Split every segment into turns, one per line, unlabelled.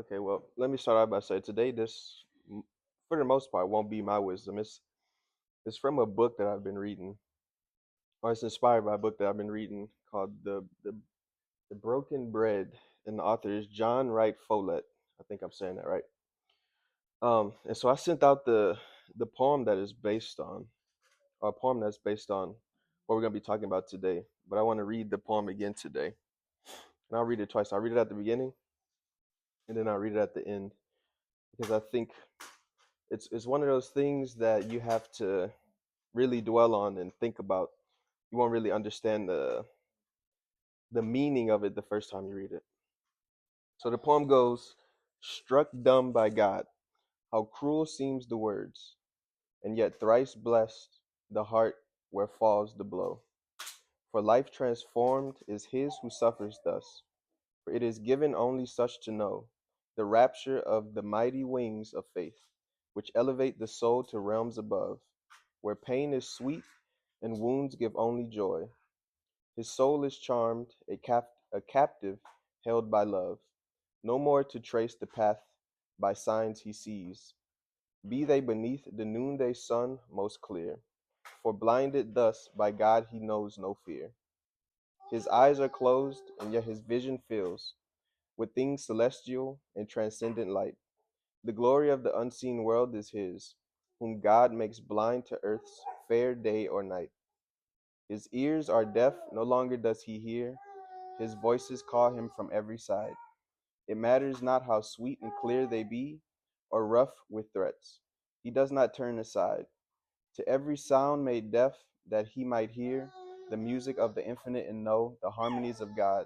Okay, well, let me start out by saying today for the most part, won't be my wisdom. It's from a book that I've been reading, or it's inspired by a book that I've been reading called The Broken Bread, and the author is John Wright Follette. I think I'm saying that right. And so I sent out the poem that is based on, or a poem that's based on what we're gonna be talking about today. But I want to read the poem again today, and I'll read it twice. I'll read it at the beginning, and then I'll read it at the end because I think it's one of those things that you have to really dwell on and think about. You won't really understand the meaning of it the first time you read it. So the poem goes, struck dumb by God, how cruel seems the words, and yet thrice blessed the heart where falls the blow. For life transformed is his who suffers thus, for it is given only such to know the rapture of the mighty wings of faith, which elevate the soul to realms above, where pain is sweet and wounds give only joy. His soul is charmed, a captive held by love, no more to trace the path by signs he sees, be they beneath the noonday sun most clear. For blinded thus by God he knows no fear. His eyes are closed, and yet his vision fills with things celestial and transcendent light. The glory of the unseen world is his, whom God makes blind to earth's fair day or night. His ears are deaf, no longer does he hear. His voices call him from every side. It matters not how sweet and clear they be, or rough with threats. He does not turn aside. To every sound made deaf, that he might hear the music of the infinite and know the harmonies of God.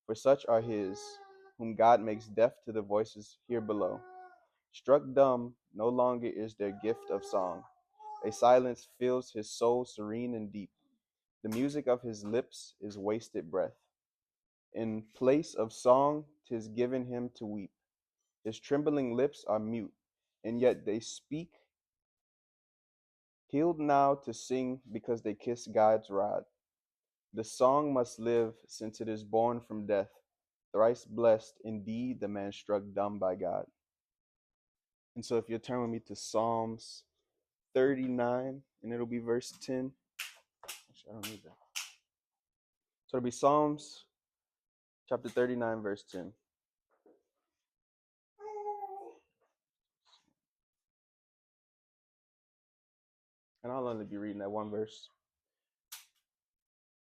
For such are his, whom God makes deaf to the voices here below. Struck dumb, no longer is their gift of song. A silence fills his soul serene and deep. The music of his lips is wasted breath. In place of song, 'tis given him to weep. His trembling lips are mute, and yet they speak, healed now to sing because they kiss God's rod. The song must live since it is born from death. Thrice blessed indeed the man struck dumb by God. And so if you'll turn with me to Psalms 39, and it'll be verse 10. Actually, I don't need that. So it'll be Psalms chapter 39, verse 10. And I'll only be reading that one verse.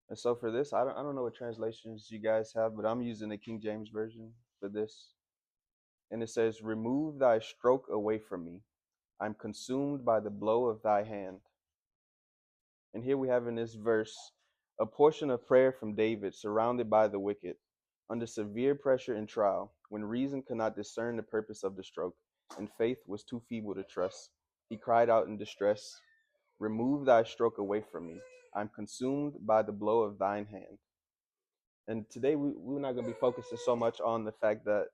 And so for this, I don't know what translations you guys have, but I'm using the King James Version for this. And it says, remove thy stroke away from me. I'm consumed by the blow of thy hand. And here we have in this verse a portion of prayer from David surrounded by the wicked, under severe pressure and trial, when reason could not discern the purpose of the stroke, and faith was too feeble to trust. He cried out in distress, remove thy stroke away from me. I'm consumed by the blow of thine hand. And today we're not going to be focusing so much on the fact that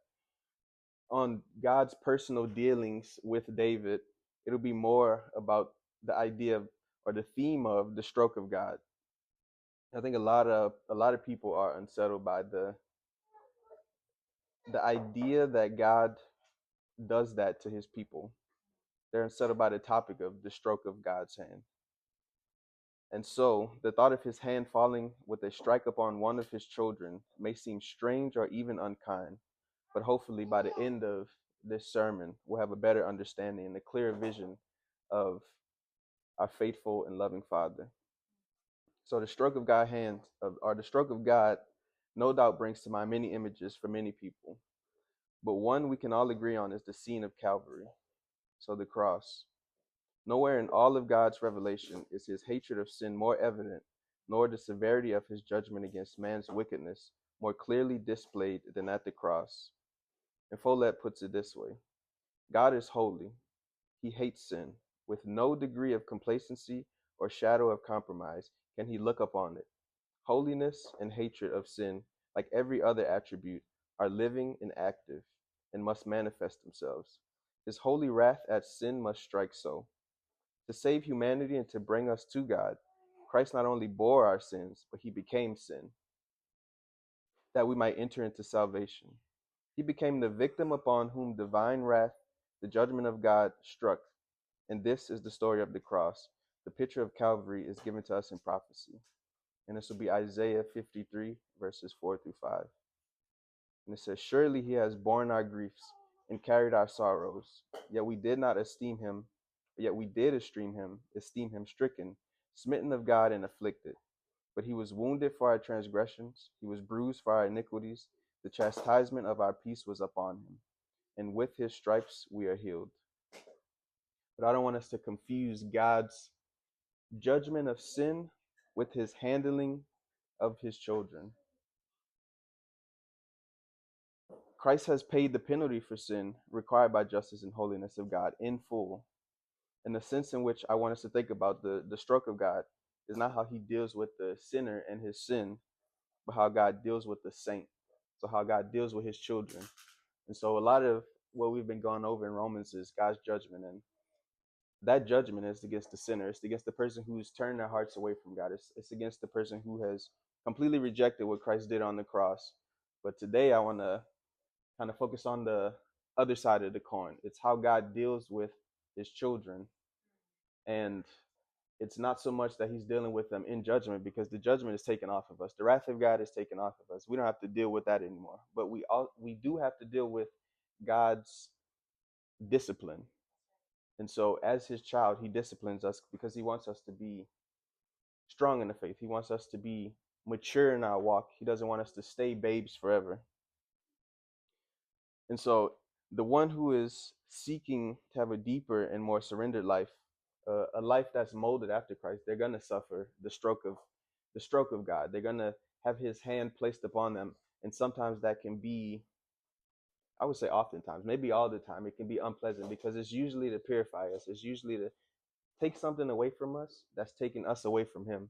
on God's personal dealings with David. It'll be more about the idea of, or the theme of the stroke of God. I think a lot of people are unsettled by the idea that God does that to his people. They're unsettled by the topic of the stroke of God's hand. And so the thought of his hand falling with a strike upon one of his children may seem strange or even unkind, but hopefully by the end of this sermon, we'll have a better understanding and a clearer vision of our faithful and loving Father. So the stroke of God hand, or the stroke of God, no doubt brings to mind many images for many people. But one we can all agree on is the scene of Calvary, so the cross. Nowhere in all of God's revelation is his hatred of sin more evident, nor the severity of his judgment against man's wickedness more clearly displayed than at the cross. And Follette puts it this way: God is holy. He hates sin. With no degree of complacency or shadow of compromise can he look upon it. Holiness and hatred of sin, like every other attribute, are living and active and must manifest themselves. His holy wrath at sin must strike so. To save humanity and to bring us to God, Christ not only bore our sins, but he became sin, that we might enter into salvation. He became the victim upon whom divine wrath, the judgment of God, struck. And this is the story of the cross. The picture of Calvary is given to us in prophecy. And this will be Isaiah 53, verses 4 through 5. And it says, surely he has borne our griefs and carried our sorrows. Yet we did not esteem him, yet we did esteem him stricken, smitten of God and afflicted. But he was wounded for our transgressions, he was bruised for our iniquities. The chastisement of our peace was upon him, and with his stripes we are healed. But I don't want us to confuse God's judgment of sin with his handling of his children. Christ has paid the penalty for sin required by justice and holiness of God in full. And the sense in which I want us to think about the stroke of God is not how he deals with the sinner and his sin, but how God deals with the saint. So how God deals with his children. And so a lot of what we've been going over in Romans is God's judgment. And that judgment is against the sinner. It's against the person who's turned their hearts away from God. It's against the person who has completely rejected what Christ did on the cross. But today I want to kind of focus on the other side of the coin. It's how God deals with his children. And it's not so much that he's dealing with them in judgment, because the judgment is taken off of us. The wrath of God is taken off of us. We don't have to deal with that anymore. But we do have to deal with God's discipline. And so as his child, he disciplines us because he wants us to be strong in the faith. He wants us to be mature in our walk. He doesn't want us to stay babes forever. And so the one who is seeking to have a deeper and more surrendered life, a life that's molded after Christ, they're going to suffer the stroke of God. They're going to have his hand placed upon them. And sometimes that can be, I would say oftentimes, maybe all the time, it can be unpleasant, because it's usually to purify us. It's usually to take something away from us that's taking us away from him.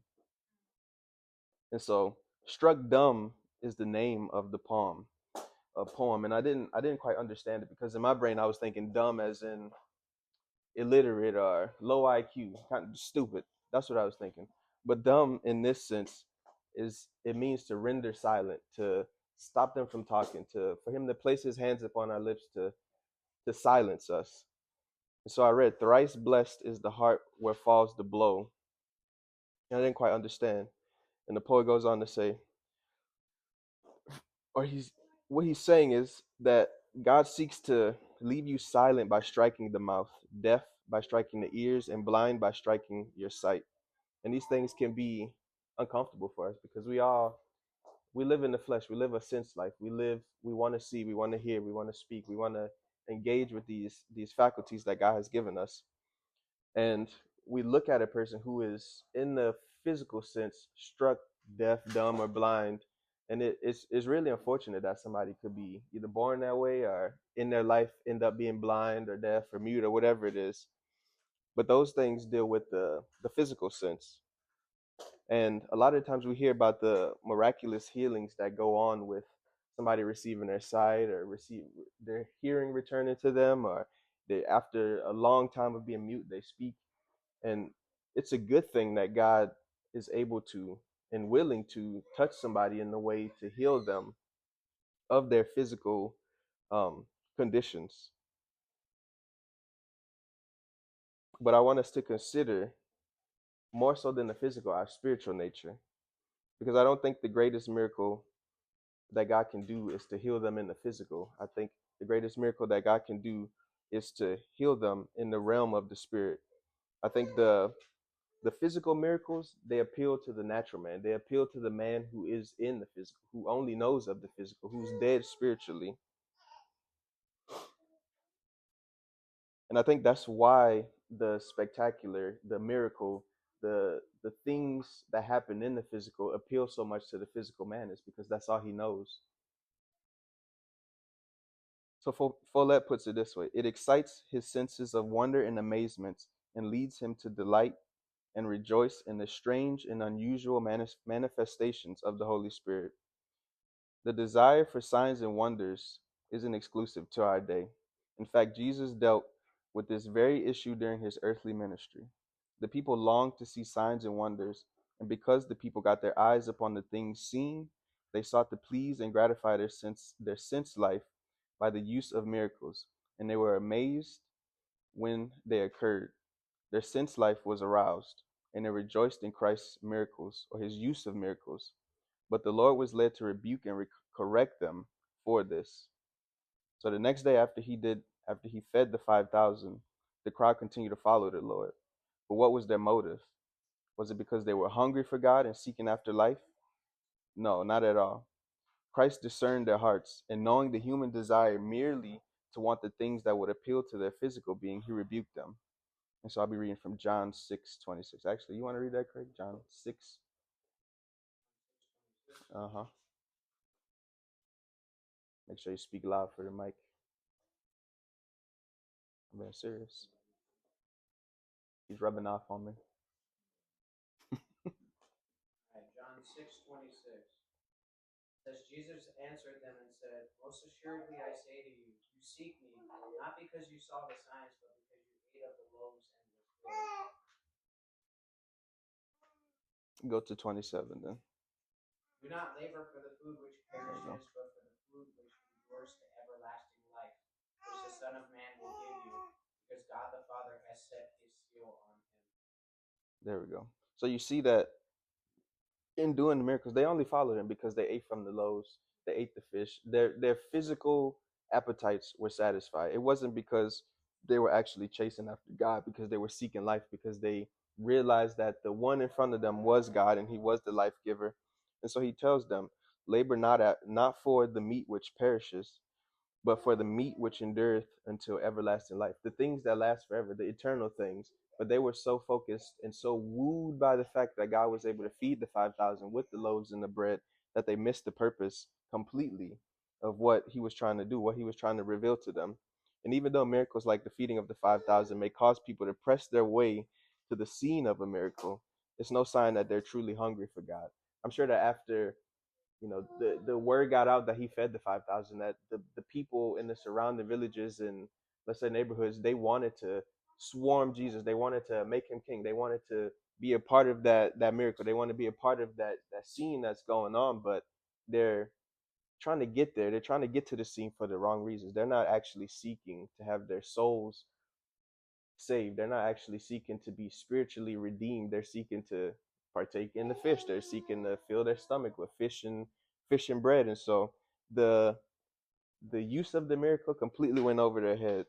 And so struck dumb is the name of the poem. And I didn't quite understand it, because in my brain I was thinking dumb as in illiterate or low IQ, kind of stupid. That's what I was thinking. But dumb in this sense it means to render silent, to stop them from talking, for him to place his hands upon our lips to silence us. And so I read, thrice blessed is the heart where falls the blow. And I didn't quite understand. And the poet goes on to say, what he's saying is that God seeks to leave you silent by striking the mouth, deaf by striking the ears, and blind by striking your sight. And these things can be uncomfortable for us, because we live in the flesh. We live a sense life. We want to see, we want to hear, we want to speak, we want to engage with these faculties that God has given us. And we look at a person who is in the physical sense struck deaf, dumb, or blind, and it's really unfortunate that somebody could be either born that way or in their life end up being blind or deaf or mute or whatever it is. But those things deal with the physical sense. And a lot of times we hear about the miraculous healings that go on with somebody receiving their sight or receive their hearing returning to them, or they, after a long time of being mute, they speak. And it's a good thing that God is able to and willing to touch somebody in the way to heal them of their physical conditions. But I want us to consider, more so than the physical, our spiritual nature. Because I don't think the greatest miracle that God can do is to heal them in the physical. I think the greatest miracle that God can do is to heal them in the realm of the spirit. I think the physical miracles, they appeal to the natural man. They appeal to the man who is in the physical, who only knows of the physical, who's dead spiritually. And I think that's why the spectacular, the miracle, the things that happen in the physical appeal so much to the physical man, is because that's all he knows. So Follette puts it this way: it excites his senses of wonder and amazement, and leads him to delight and rejoice in the strange and unusual manifestations of the Holy Spirit. The desire for signs and wonders isn't exclusive to our day. In fact, Jesus dealt with this very issue during his earthly ministry. The people longed to see signs and wonders, and because the people got their eyes upon the things seen, they sought to please and gratify their sense life by the use of miracles, and they were amazed when they occurred. Their sense life was aroused, and they rejoiced in Christ's miracles or his use of miracles. But the Lord was led to rebuke and correct them for this. So the next day after he fed the 5,000, the crowd continued to follow the Lord. But what was their motive? Was it because they were hungry for God and seeking after life? No, not at all. Christ discerned their hearts, and knowing the human desire merely to want the things that would appeal to their physical being, he rebuked them. And so I'll be reading from John 6:26. Actually, you want to read that, Craig? John 6. Uh-huh. Make sure you speak loud for the mic. I'm being serious. He's rubbing off on me. Go to 27 then. There we go. So you see that in doing the miracles, they only followed him because they ate from the loaves, they ate the fish. Their physical appetites were satisfied. It wasn't because they were actually chasing after God, because they were seeking life, because they realized that the one in front of them was God and he was the life giver. And so he tells them, labor not for the meat which perishes, but for the meat which endureth until everlasting life. The things that last forever, the eternal things. But they were so focused and so wooed by the fact that God was able to feed the 5,000 with the loaves and the bread that they missed the purpose completely of what he was trying to do, what he was trying to reveal to them. And even though miracles like the feeding of the 5,000 may cause people to press their way to the scene of a miracle, it's no sign that they're truly hungry for God. I'm sure that after the word got out that he fed the 5,000, that the people in the surrounding villages and, let's say, neighborhoods, they wanted to swarm Jesus. They wanted to make him king. They wanted to be a part of that miracle. They want to be a part of that scene that's going on, but they're trying to get there. They're trying to get to the scene for the wrong reasons. They're not actually seeking to have their souls saved. They're not actually seeking to be spiritually redeemed. They're seeking to partake in the fish. They're seeking to fill their stomach with fish and bread. And so the the use of the miracle completely went over their head.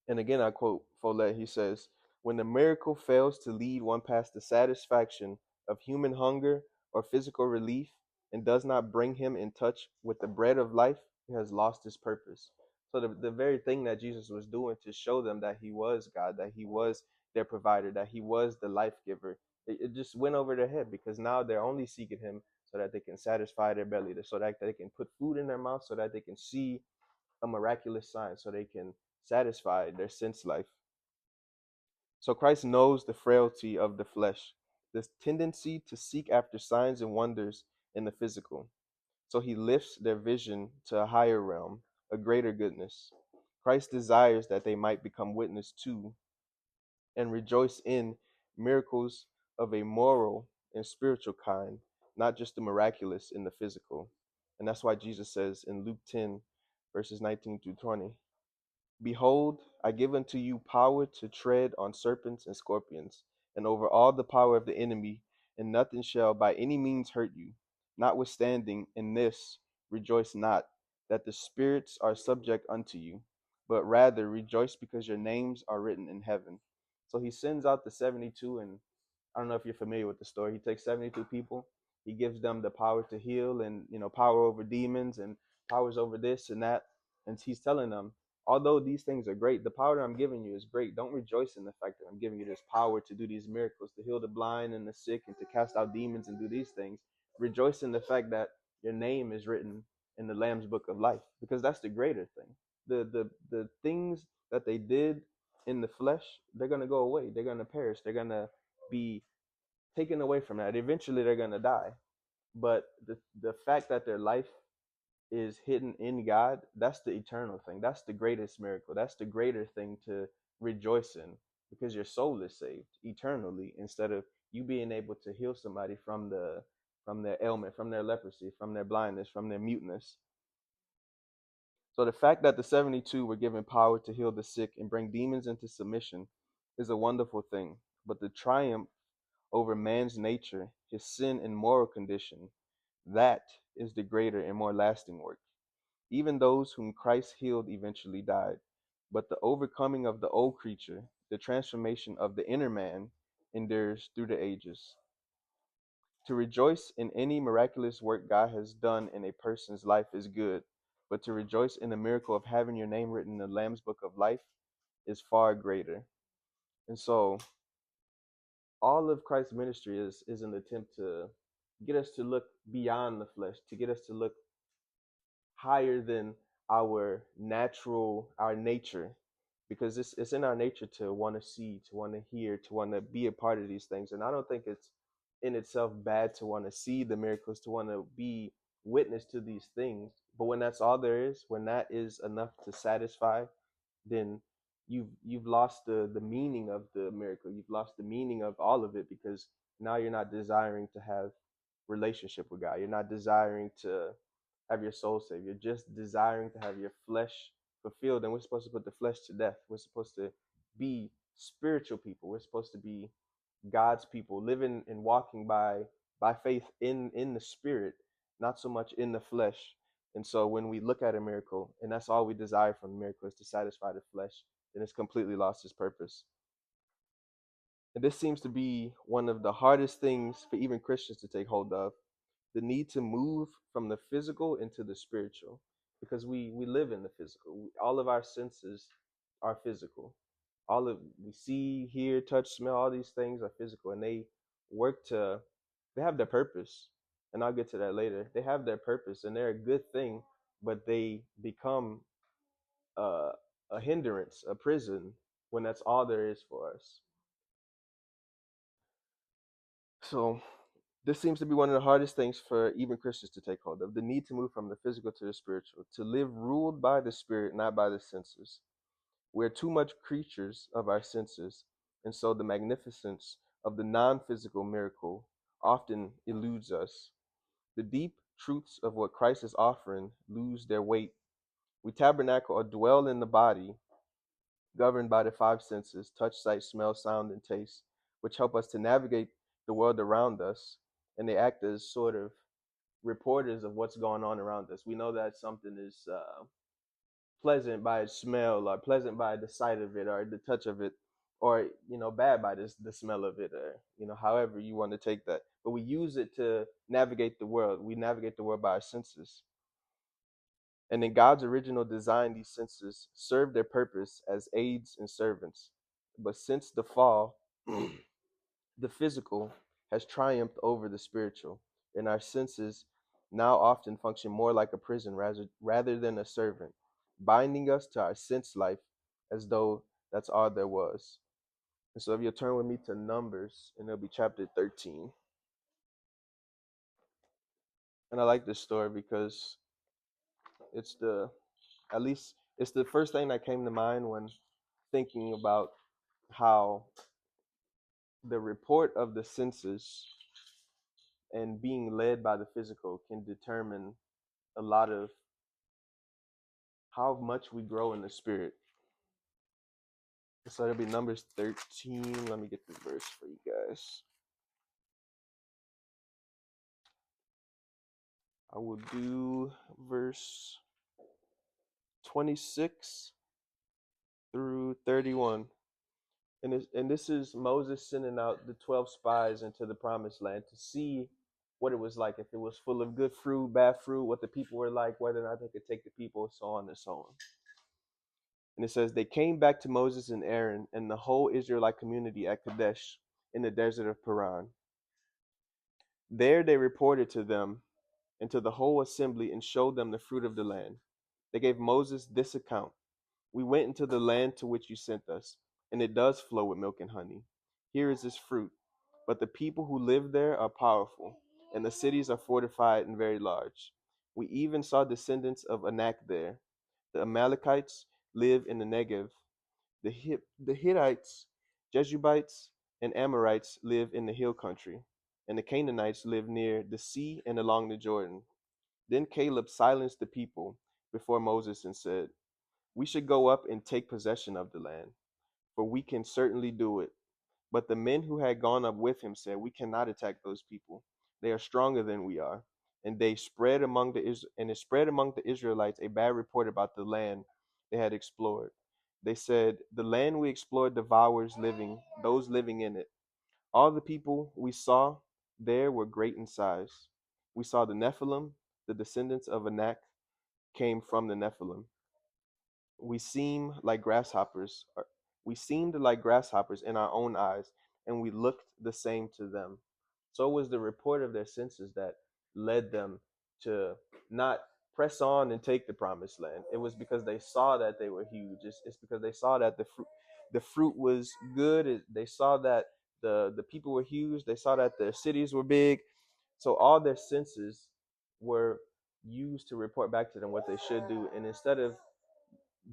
And again, I quote Follette. He says, "When the miracle fails to lead one past the satisfaction of human hunger or physical relief and does not bring him in touch with the bread of life, he has lost his purpose." So the very thing that Jesus was doing to show them that he was God, that he was their provider, that he was the life giver, it just went over their head, because now they're only seeking him so that they can satisfy their belly, so that they can put food in their mouth, so that they can see a miraculous sign, so they can satisfy their sense life. So Christ knows the frailty of the flesh, this tendency to seek after signs and wonders in the physical. So he lifts their vision to a higher realm, a greater goodness. Christ desires that they might become witness to and rejoice in miracles of a moral and spiritual kind, not just the miraculous in the physical. And that's why Jesus says in Luke 10, verses 19 through 20, "Behold, I give unto you power to tread on serpents and scorpions, and over all the power of the enemy, and nothing shall by any means hurt you. Notwithstanding, in this rejoice not, that the spirits are subject unto you, but rather rejoice because your names are written in heaven." So he sends out the 72, and I don't know if you're familiar with the story. He takes 72 people, he gives them the power to heal, and power over demons and powers over this and that. And he's telling them, although these things are great, the power that I'm giving you is great. Don't rejoice in the fact that I'm giving you this power to do these miracles, to heal the blind and the sick, and to cast out demons and do these things. Rejoice in the fact that your name is written in the Lamb's book of life, because that's the greater thing. The things that they did in the flesh, they're gonna go away. They're gonna perish. They're gonna be taken away from that. Eventually, they're gonna die. But the fact that their life is hidden in God, that's the eternal thing. That's the greatest miracle. That's the greater thing to rejoice in, because your soul is saved eternally, instead of you being able to heal somebody from their ailment, from their leprosy, from their blindness, from their muteness. So the fact that the 72 were given power to heal the sick and bring demons into submission is a wonderful thing. But the triumph over man's nature, his sin and moral condition, that is the greater and more lasting work. Even those whom Christ healed eventually died. But the overcoming of the old creature, the transformation of the inner man, endures through the ages. To rejoice in any miraculous work God has done in a person's life is good, but to rejoice in the miracle of having your name written in the Lamb's book of life is far greater. And so, all of Christ's ministry is an attempt to get us to look beyond the flesh, to get us to look higher than our nature, because it's in our nature to want to see, to want to hear, to want to be a part of these things. And I don't think it's in itself bad to want to see the miracles, to want to be witness to these things. But when that's all there is, when that is enough to satisfy, then you've lost the meaning of the miracle. You've lost the meaning of all of it, because now you're not desiring to have relationship with God. You're not desiring to have your soul saved. You're just desiring to have your flesh fulfilled. And we're supposed to put the flesh to death. We're supposed to be spiritual people. We're supposed to be God's people, living and walking by faith in the spirit, not so much in the flesh. And so when we look at a miracle, and that's all we desire from a miracle is to satisfy the flesh, then it's completely lost its purpose. And this seems to be one of the hardest things for even Christians to take hold of, the need to move from the physical into the spiritual, because we live in the physical. All of our senses are physical. All of we see, hear, touch, smell, all these things are physical, and work to they have their purpose. And I'll get to that later. They have their purpose and they're a good thing, but they become uh, a hindrance, a prison, when that's all there is for us. So this seems to be one of the hardest things for even Christians to take hold of, the need to move from the physical to the spiritual, to live ruled by the spirit, not by the senses. We're too much creatures of our senses, and so the magnificence of the non physical miracle often eludes us. The deep truths of what Christ is offering lose their weight. We tabernacle or dwell in the body, governed by the five senses: touch, sight, smell, sound, and taste, which help us to navigate the world around us, and they act as sort of reporters of what's going on around us. We know that something is pleasant by its smell, or pleasant by the sight of it, or the touch of it, or bad by the smell of it, or however you want to take that. But we use it to navigate the world. We navigate the world by our senses. And in God's original design, these senses serve their purpose as aids and servants. But since the fall, the physical has triumphed over the spiritual, and our senses now often function more like a prison rather than a servant, binding us to our sense life as though that's all there was. And so if you'll turn with me to Numbers, and it'll be chapter 13. And I like this story because it's at least it's the first thing that came to mind when thinking about how the report of the senses and being led by the physical can determine a lot of how much we grow in the spirit. So it'll be Numbers 13. Let me get this verse for you guys. I will do verse 26 through 31. And this is Moses sending out the 12 spies into the promised land to see what it was like, if it was full of good fruit, bad fruit, what the people were like, whether or not they could take the people, so on and so on. And it says, they came back to Moses and Aaron and the whole Israelite community at Kadesh in the desert of Paran. There they reported to them and to the whole assembly and showed them the fruit of the land. They gave Moses this account: we went into the land to which you sent us, and it does flow with milk and honey. Here is its fruit. But the people who live there are powerful, and the cities are fortified and very large. We even saw descendants of Anak there. The Amalekites live in the Negev. The Hittites, Jebusites, and Amorites live in the hill country, and the Canaanites live near the sea and along the Jordan. Then Caleb silenced the people before Moses and said, "We should go up and take possession of the land, for we can certainly do it." But the men who had gone up with him said, "We cannot attack those people. They are stronger than we are." And they spread among it spread among the Israelites a bad report about the land they had explored. They said, "The land we explored devours those living in it. All the people we saw there were great in size. We saw the Nephilim, the descendants of Anak came from the Nephilim. We seem like grasshoppers. We seemed like grasshoppers in our own eyes, and we looked the same to them." So it was the report of their senses that led them to not press on and take the promised land. It was because they saw that they were huge. It's because they saw that the fruit was good. They saw that the people were huge. They saw that their cities were big. So all their senses were used to report back to them what they should do. And instead of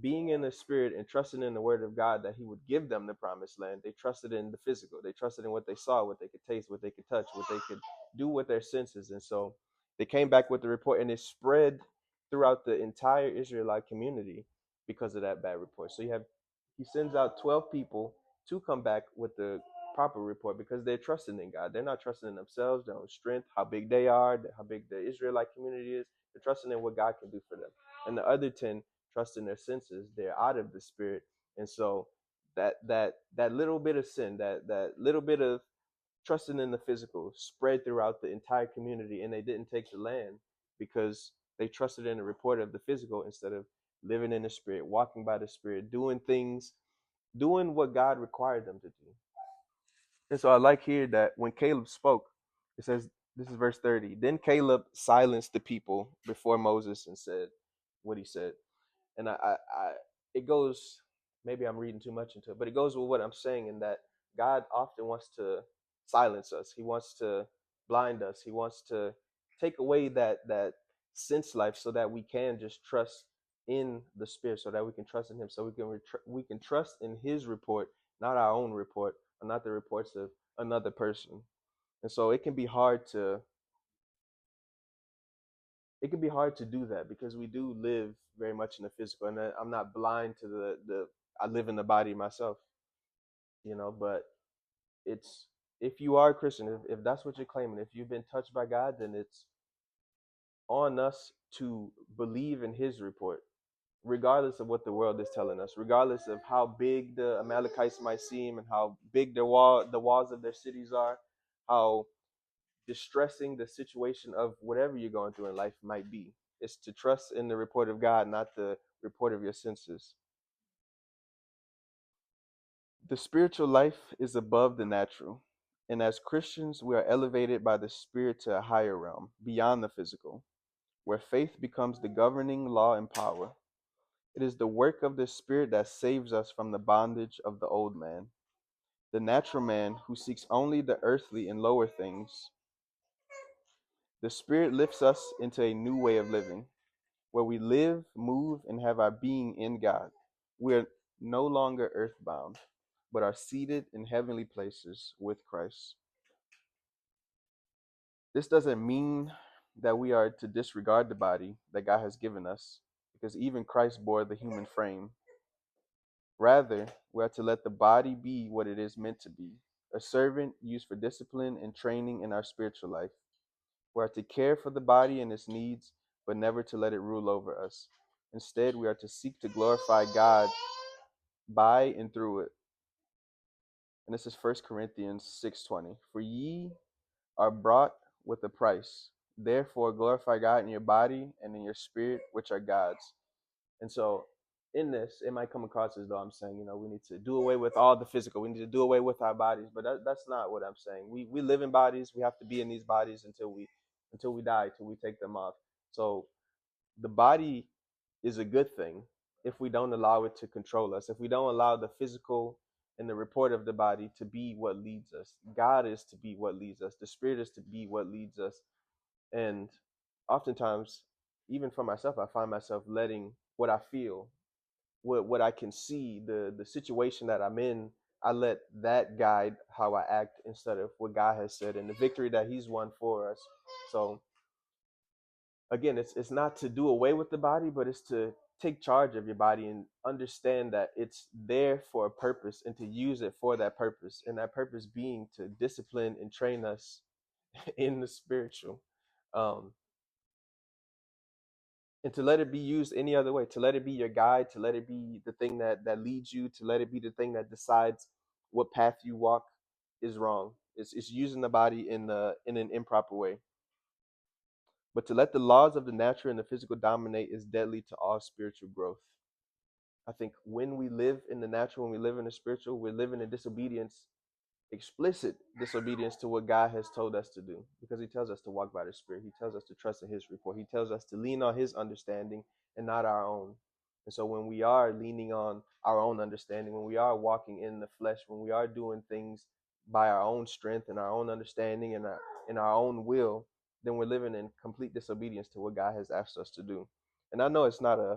being in the spirit and trusting in the word of God that he would give them the promised land, they trusted in the physical. They trusted in what they saw, what they could taste, what they could touch, what they could do with their senses. And so they came back with the report, and it spread throughout the entire Israelite community because of that bad report. So he sends out 12 people to come back with the proper report because they're trusting in God. They're not trusting in themselves, their own strength, how big they are, how big the Israelite community is. They're trusting in what God can do for them. And the other 10 trust in their senses. They're out of the spirit. And so that little bit of sin, that little bit of trusting in the physical spread throughout the entire community, and they didn't take the land because they trusted in the report of the physical instead of living in the spirit, walking by the spirit, doing what God required them to do. And so I like here that when Caleb spoke, it says, this is verse 30. Then Caleb silenced the people before Moses and said what he said. And it goes, maybe I'm reading too much into it, but it goes with what I'm saying, in that God often wants to silence us. He wants to blind us. He wants to take away that sense life so that we can just trust in the spirit, so that we can trust in him, so we can trust in his report, not our own report, or not the reports of another person. And so it can be hard to do that because we do live very much in the physical, and I'm not blind to the I live in the body myself, but it's if you are a Christian, if that's what you're claiming, if you've been touched by God, then it's on us to believe in his report, regardless of what the world is telling us, regardless of how big the Amalekites might seem and how big the walls of their cities are, how distressing the situation of whatever you're going through in life might be. It's to trust in the report of God, not the report of your senses. The spiritual life is above the natural, and as Christians, we are elevated by the Spirit to a higher realm, beyond the physical, where faith becomes the governing law and power. It is the work of the Spirit that saves us from the bondage of the old man, the natural man who seeks only the earthly and lower things. The Spirit lifts us into a new way of living, where we live, move, and have our being in God. We are no longer earthbound, but are seated in heavenly places with Christ. This doesn't mean that we are to disregard the body that God has given us, because even Christ bore the human frame. Rather, we are to let the body be what it is meant to be, a servant used for discipline and training in our spiritual life. We are to care for the body and its needs, but never to let it rule over us. Instead, we are to seek to glorify God by and through it. And this is 1 Corinthians 6:20. For ye are bought with a price. Therefore, glorify God in your body and in your spirit, which are God's. And so, in this, it might come across as though I'm saying, we need to do away with all the physical. We need to do away with our bodies. But that's not what I'm saying. We live in bodies. We have to be in these bodies until we die, till we take them off. So the body is a good thing if we don't allow it to control us, if we don't allow the physical and the report of the body to be what leads us. God is to be what leads us. The Spirit is to be what leads us. And oftentimes, even for myself, I find myself letting what I feel, what I can see, the situation that I'm in, I let that guide how I act instead of what God has said and the victory that he's won for us. So again, it's not to do away with the body, but it's to take charge of your body and understand that it's there for a purpose and to use it for that purpose, and that purpose being to discipline and train us in the spiritual. Um, and to let it be used any other way, to let it be your guide, to let it be the thing that leads you, to let it be the thing that decides what path you walk is wrong. It's using the body in an improper way. But to let the laws of the natural and the physical dominate is deadly to all spiritual growth. I think when we live in the natural, when we live in the spiritual, we're living in disobedience, explicit disobedience to what God has told us to do, because He tells us to walk by the Spirit. He tells us to trust in His report. He tells us to lean on His understanding and not our own. And so when we are leaning on our own understanding, when we are walking in the flesh, when we are doing things by our own strength and our own understanding and in our own will, then we're living in complete disobedience to what God has asked us to do. And I know it's not a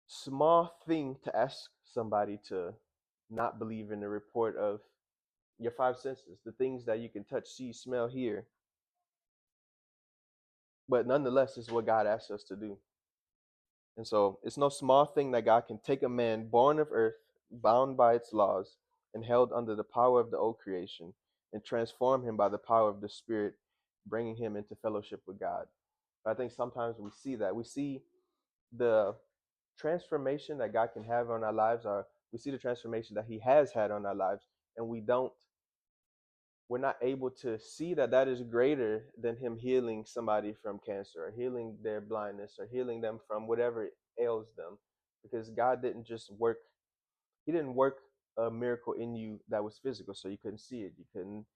small thing to ask somebody to not believe in the report of your five senses, the things that you can touch, see, smell, hear. But nonetheless, it's what God asks us to do. And so it's no small thing that God can take a man born of earth, bound by its laws, and held under the power of the old creation, and transform him by the power of the Spirit, bringing him into fellowship with God. But I think sometimes we see that. We see the transformation that God can have on our lives, or we see the transformation that He has had on our lives, and we're not able to see that that is greater than Him healing somebody from cancer, or healing their blindness, or healing them from whatever ails them, because God didn't just work. He didn't work a miracle in you that was physical, so you couldn't see it, you couldn't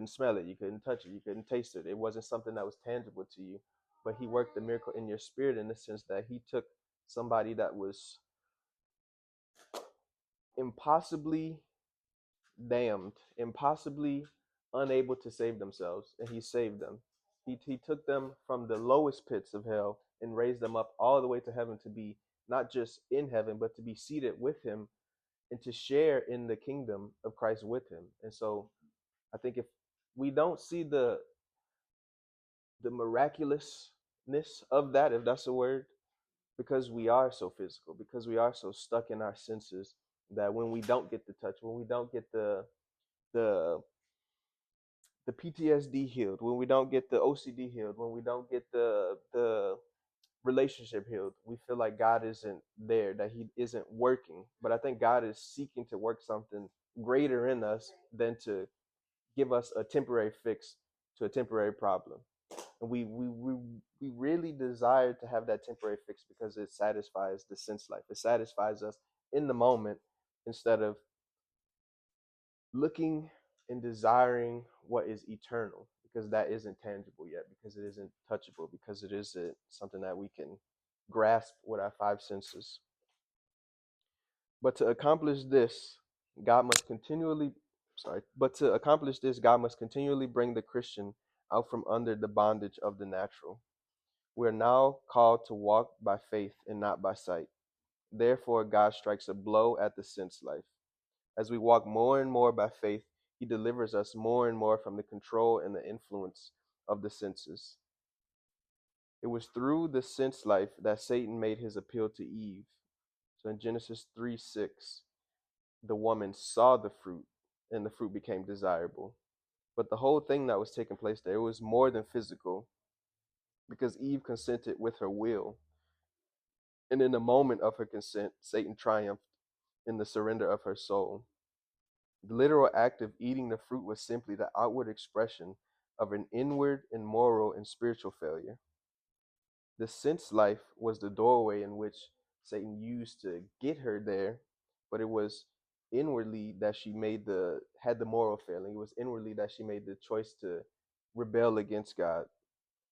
smell it, you couldn't touch it, you couldn't taste it. It wasn't something that was tangible to you, but He worked the miracle in your spirit, in the sense that He took somebody that was impossibly damned, impossibly unable to save themselves, and He saved them. He took them from the lowest pits of hell and raised them up all the way to heaven, to be not just in heaven, but to be seated with Him and to share in the kingdom of Christ with Him. And so I think if we don't see the miraculousness of that, if that's a word, because we are so physical, because we are so stuck in our senses, that when we don't get the touch, when we don't get the the PTSD healed, when we don't get the OCD healed, when we don't get the relationship healed, we feel like God isn't there, that He isn't working. But I think God is seeking to work something greater in us than to give us a temporary fix to a temporary problem. And we really desire to have that temporary fix because it satisfies the sense life. It satisfies us in the moment, instead of looking and desiring what is eternal, because that isn't tangible yet, because it isn't touchable, because it isn't something that we can grasp with our five senses. But to accomplish this, God must continually but to accomplish this, God must continually bring the Christian out from under the bondage of the natural. We are now called to walk by faith and not by sight. Therefore, God strikes a blow at the sense life. As we walk more and more by faith, He delivers us more and more from the control and the influence of the senses. It was through the sense life that Satan made his appeal to Eve. So in Genesis 3:6, the woman saw the fruit, and the fruit became desirable. But the whole thing that was taking place there, it was more than physical, because Eve consented with her will. And in the moment of her consent, Satan triumphed in the surrender of her soul. The literal act of eating the fruit was simply the outward expression of an inward and moral and spiritual failure. The sense life was the doorway in which Satan used to get her there, but it was inwardly that she had the moral failing. It was inwardly that she made the choice to rebel against God.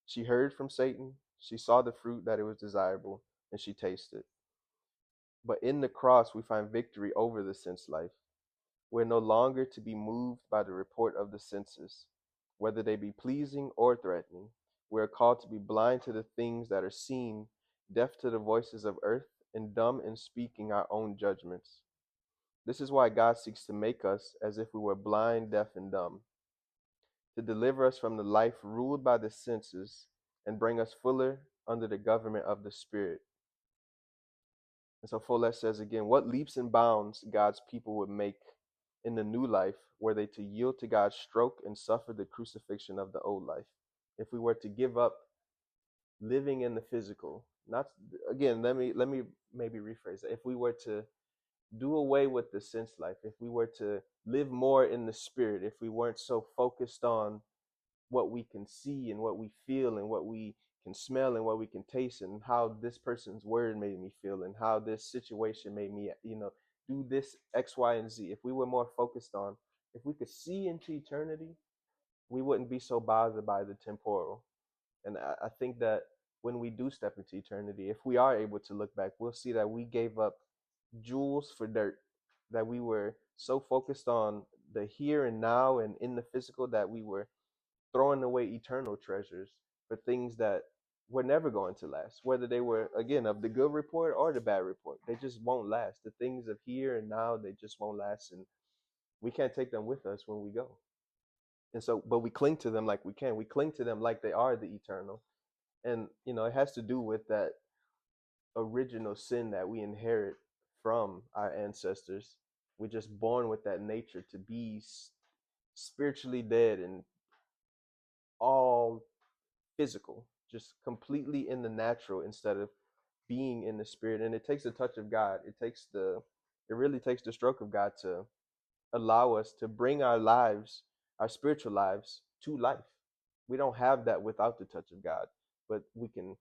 She heard from Satan, she saw the fruit, that it was desirable, and she tasted. But in the cross, we find victory over the sense life. We're no longer to be moved by the report of the senses, whether they be pleasing or threatening. We are called to be blind to the things that are seen, deaf to the voices of earth, and dumb in speaking our own judgments. This is why God seeks to make us as if we were blind, deaf, and dumb, to deliver us from the life ruled by the senses and bring us fuller under the government of the Spirit. And so Follette says again, what leaps and bounds God's people would make in the new life were they to yield to God's stroke and suffer the crucifixion of the old life. If we were to give up living in the physical, not again, let me maybe rephrase that. If we were to do away with the sense life, if we were to live more in the spirit, if we weren't so focused on what we can see and what we feel and what we can smell and what we can taste and how this person's word made me feel and how this situation made me, do this X, Y, and Z. If we were more focused on, if we could see into eternity, we wouldn't be so bothered by the temporal. And I think that when we do step into eternity, if we are able to look back, we'll see that we gave up jewels for dirt, that we were so focused on the here and now and in the physical that we were throwing away eternal treasures for things that were never going to last, whether they were, again, of the good report or the bad report. They just won't last. The things of here and now, they just won't last. And we can't take them with us when we go. And so, but we cling to them like we can. We cling to them like they are the eternal. And, it has to do with that original sin that we inherit from our ancestors. We're just born with that nature to be spiritually dead and all physical, just completely in the natural instead of being in the spirit. And it takes the touch of God. It really takes the stroke of God to allow us to bring our lives, our spiritual lives, to life. We don't have that without the touch of God, but we can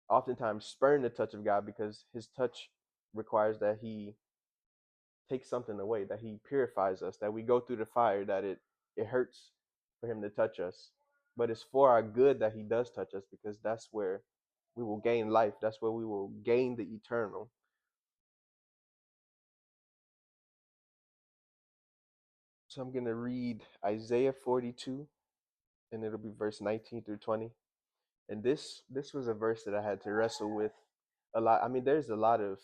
oftentimes spurn the touch of God because his touch requires that he takes something away, that he purifies us, that we go through the fire, that it hurts for him to touch us. But it's for our good that he does touch us, because that's where we will gain life. That's where we will gain the eternal. So I'm going to read Isaiah 42, and it'll be verse 19 through 20. And this was a verse that I had to wrestle with a lot. I mean, there's a lot of,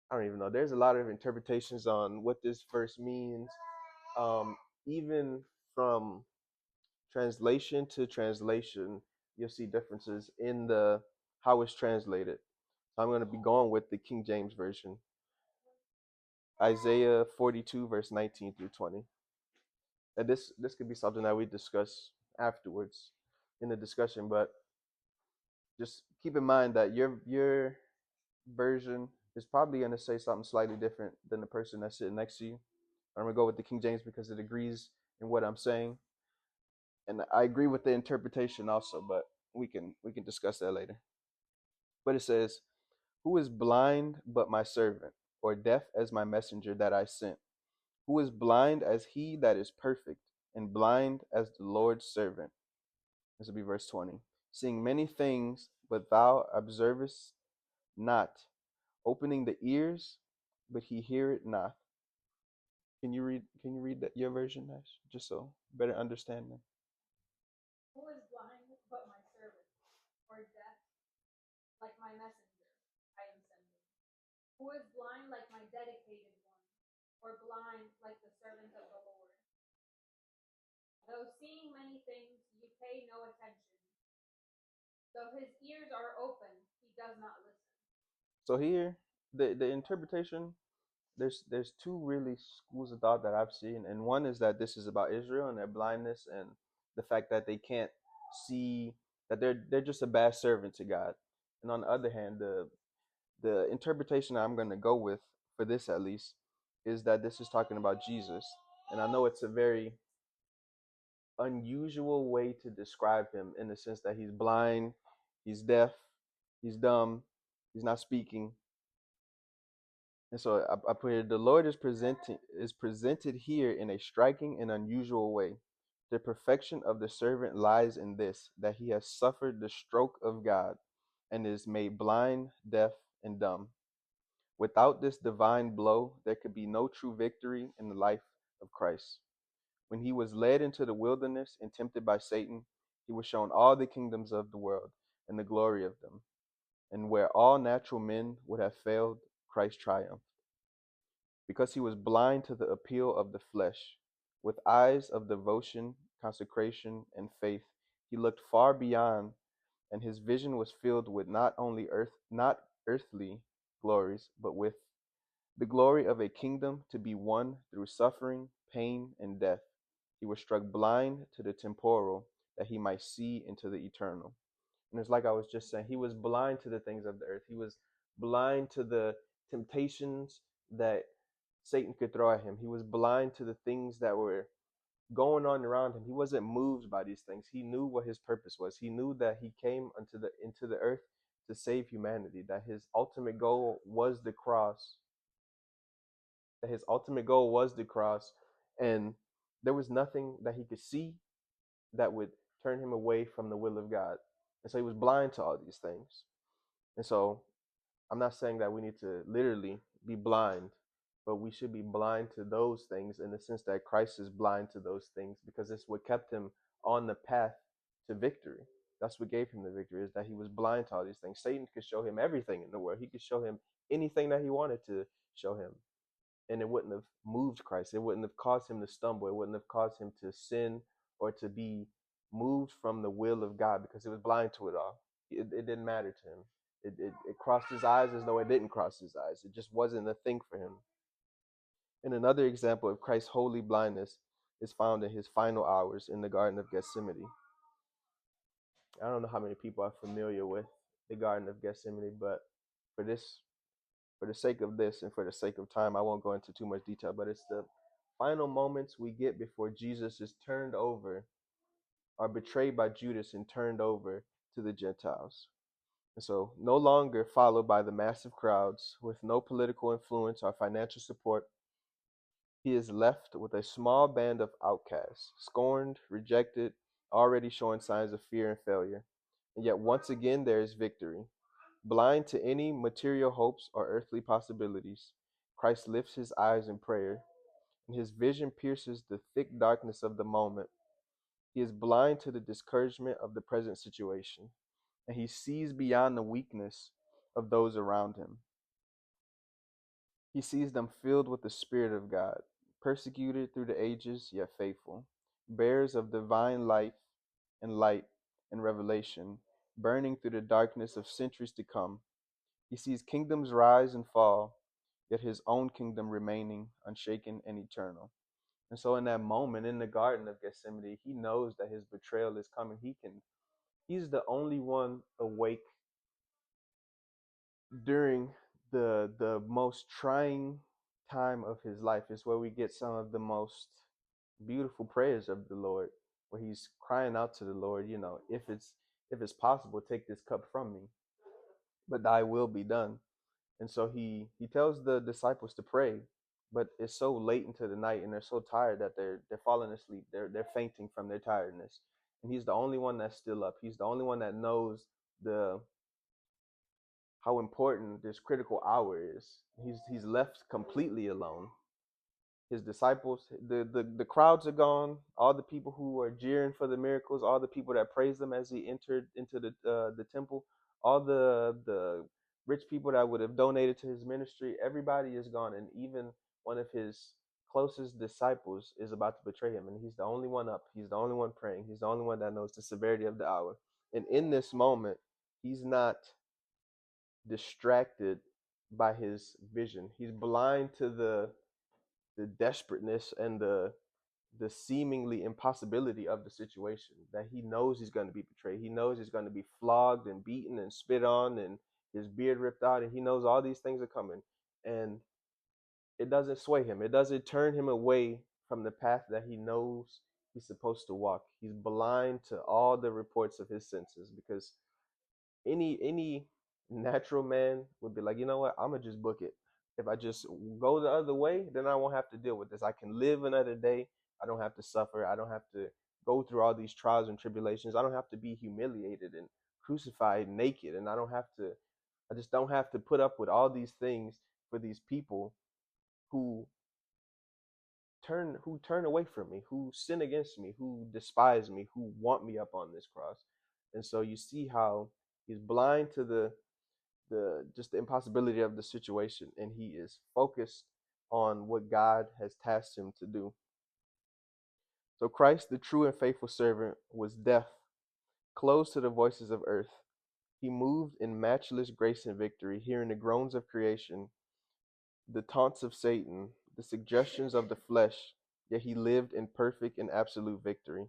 I don't even know, there's a lot of interpretations on what this verse means. Even from translation to translation, you'll see differences in the how it's translated. So I'm going to be going with the King James Version. Isaiah 42, verse 19 through 20. And this could be something that we discuss afterwards in the discussion, but just keep in mind that your version is probably going to say something slightly different than the person that's sitting next to you. I'm going to go with the King James because it agrees in what I'm saying. And I agree with the interpretation also, but we can discuss that later. But it says, "Who is blind but my servant, or deaf as my messenger that I sent? Who is blind as he that is perfect, and blind as the Lord's servant?" This will be verse 20. "Seeing many things, but thou observest not, opening the ears, but he heareth not." Can you read that your version, Nash? Just so better understanding.
Who is blind but my servant, or deaf like my messenger I am sending? Who is blind like my dedicated one, or blind like the servant of the Lord? Though seeing many things, ye pay no attention. Though his ears are open, he does not listen.
So here, the interpretation, there's two really schools of thought that I've seen, and one is that this is about Israel and their blindness and the fact that they can't see, that they're just a bad servant to God. And on the other hand, the interpretation I'm going to go with for this at least is that this is talking about Jesus. And I know it's a very unusual way to describe him, in the sense that he's blind, he's deaf, he's dumb, he's not speaking. And so I put here, the Lord is presented here in a striking and unusual way. The perfection of the servant lies in this, that he has suffered the stroke of God and is made blind, deaf, and dumb. Without this divine blow, there could be no true victory in the life of Christ. When he was led into the wilderness and tempted by Satan, he was shown all the kingdoms of the world and the glory of them. And where all natural men would have failed, Christ triumphed. Because he was blind to the appeal of the flesh, with eyes of devotion, consecration, and faith, He looked far beyond, and his vision was filled with not earthly glories, but with the glory of a kingdom to be won through suffering, pain, and death. He was struck blind to the temporal that he might see into the eternal. And it's like I was just saying, he was blind to the things of the earth. He was blind to the temptations that Satan could throw at him. He was blind to the things that were going on around him. He wasn't moved by these things. He knew what his purpose was. He knew that he came into the earth to save humanity, that his ultimate goal was the cross, and there was nothing that he could see that would turn him away from the will of God. And so he was blind to all these things. And so I'm not saying that we need to literally be blind, but we should be blind to those things in the sense that Christ is blind to those things, because it's what kept him on the path to victory. That's what gave him the victory, is that he was blind to all these things. Satan could show him everything in the world. He could show him anything that he wanted to show him, and it wouldn't have moved Christ. It wouldn't have caused him to stumble. It wouldn't have caused him to sin or to be moved from the will of God, because he was blind to it all. It didn't matter to him. It crossed his eyes as though it didn't cross his eyes. It just wasn't a thing for him. And another example of Christ's holy blindness is found in his final hours in the Garden of Gethsemane. I don't know how many people are familiar with the Garden of Gethsemane, but for this, for the sake of this and for the sake of time, I won't go into too much detail, but it's the final moments we get before Jesus is turned over, are betrayed by Judas and turned over to the Gentiles. And so, no longer followed by the massive crowds, with no political influence or financial support, he is left with a small band of outcasts, scorned, rejected, already showing signs of fear and failure. And yet, once again, there is victory. Blind to any material hopes or earthly possibilities, Christ lifts his eyes in prayer, and his vision pierces the thick darkness of the moment. He is blind to the discouragement of the present situation, and he sees beyond the weakness of those around him. He sees them filled with the Spirit of God, persecuted through the ages, yet faithful, bearers of divine life and light and revelation, burning through the darkness of centuries to come. He sees kingdoms rise and fall, yet his own kingdom remaining unshaken and eternal. And so in that moment in the Garden of Gethsemane, he knows that his betrayal is coming. He's the only one awake during the most trying time of his life. Is where we get some of the most beautiful prayers of the Lord, where he's crying out to the Lord, if it's possible, take this cup from me, but thy will be done. And so he tells the disciples to pray, but it's so late into the night and they're so tired that they're falling asleep. They're fainting from their tiredness. And he's the only one that's still up. He's the only one that knows the how important this critical hour is. He's left completely alone. His disciples, the crowds are gone. All the people who are jeering for the miracles, all the people that praised him as he entered into the temple, all the rich people that would have donated to his ministry, everybody is gone, and even one of his closest disciples is about to betray him, and he's the only one up. He's the only one praying. He's the only one that knows the severity of the hour. And in this moment, he's not distracted by his vision. He's blind to the desperateness and the seemingly impossibility of the situation, that he knows he's going to be betrayed. He knows he's going to be flogged and beaten and spit on and his beard ripped out, and he knows all these things are coming. And it doesn't sway him. It doesn't turn him away from the path that he knows he's supposed to walk. He's blind to all the reports of his senses, because any natural man would be like, you know what, I'm gonna just book it. If I just go the other way, then I won't have to deal with this. I can live another day. I don't have to suffer. I don't have to go through all these trials and tribulations. I don't have to be humiliated and crucified naked. And I just don't have to put up with all these things for these people who turn away from me, who sin against me, who despise me, who want me up on this cross. And so you see how he's blind to the just the impossibility of the situation, and he is focused on what God has tasked him to do. So Christ, the true and faithful servant, was deaf closed to the voices of earth. He moved in matchless grace and victory, hearing the groans of creation, the taunts of Satan, the suggestions of the flesh, yet he lived in perfect and absolute victory.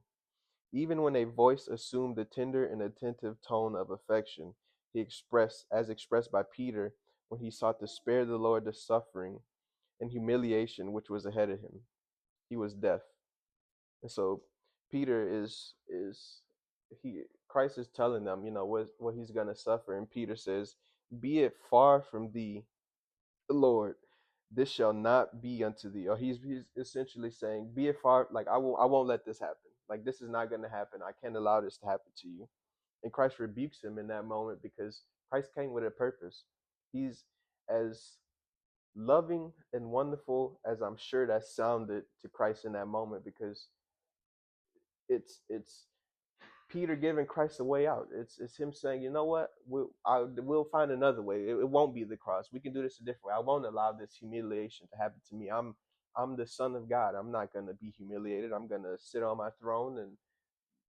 Even when a voice assumed the tender and attentive tone of affection, he expressed, as expressed by Peter when he sought to spare the Lord the suffering and humiliation which was ahead of him. He was deaf. And so Peter is he Christ is telling them, what he's gonna suffer, and Peter says, "Be it far from thee, Lord, this shall not be unto thee." Or he's essentially saying, "Be it far, like I won't let this happen. Like this is not gonna happen. I can't allow this to happen to you." And Christ rebukes him in that moment because Christ came with a purpose. He's as loving and wonderful as I'm sure that sounded to Christ in that moment, because it's Peter giving Christ a way out. It's him saying, "You know what? We'll find another way. It won't be the cross. We can do this a different way. I won't allow this humiliation to happen to me. I'm the Son of God. I'm not gonna be humiliated. I'm gonna sit on my throne, and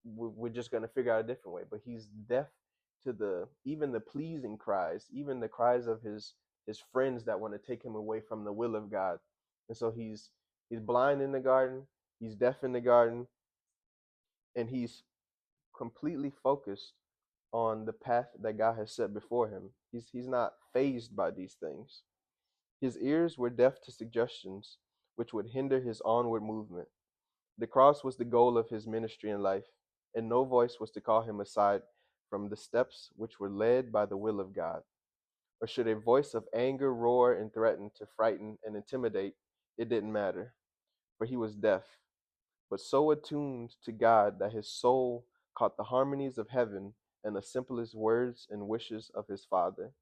we're just gonna figure out a different way." But he's deaf to the even the pleasing cries, even the cries of his friends that want to take him away from the will of God. And so he's blind in the garden. He's deaf in the garden, and he's completely focused on the path that God has set before him. He's not fazed by these things. His ears were deaf to suggestions which would hinder his onward movement. The cross was the goal of his ministry and life, and no voice was to call him aside from the steps which were led by the will of God. Or should a voice of anger roar and threaten to frighten and intimidate, it didn't matter, for he was deaf, but so attuned to God that his soul caught the harmonies of heaven and the simplest words and wishes of his Father.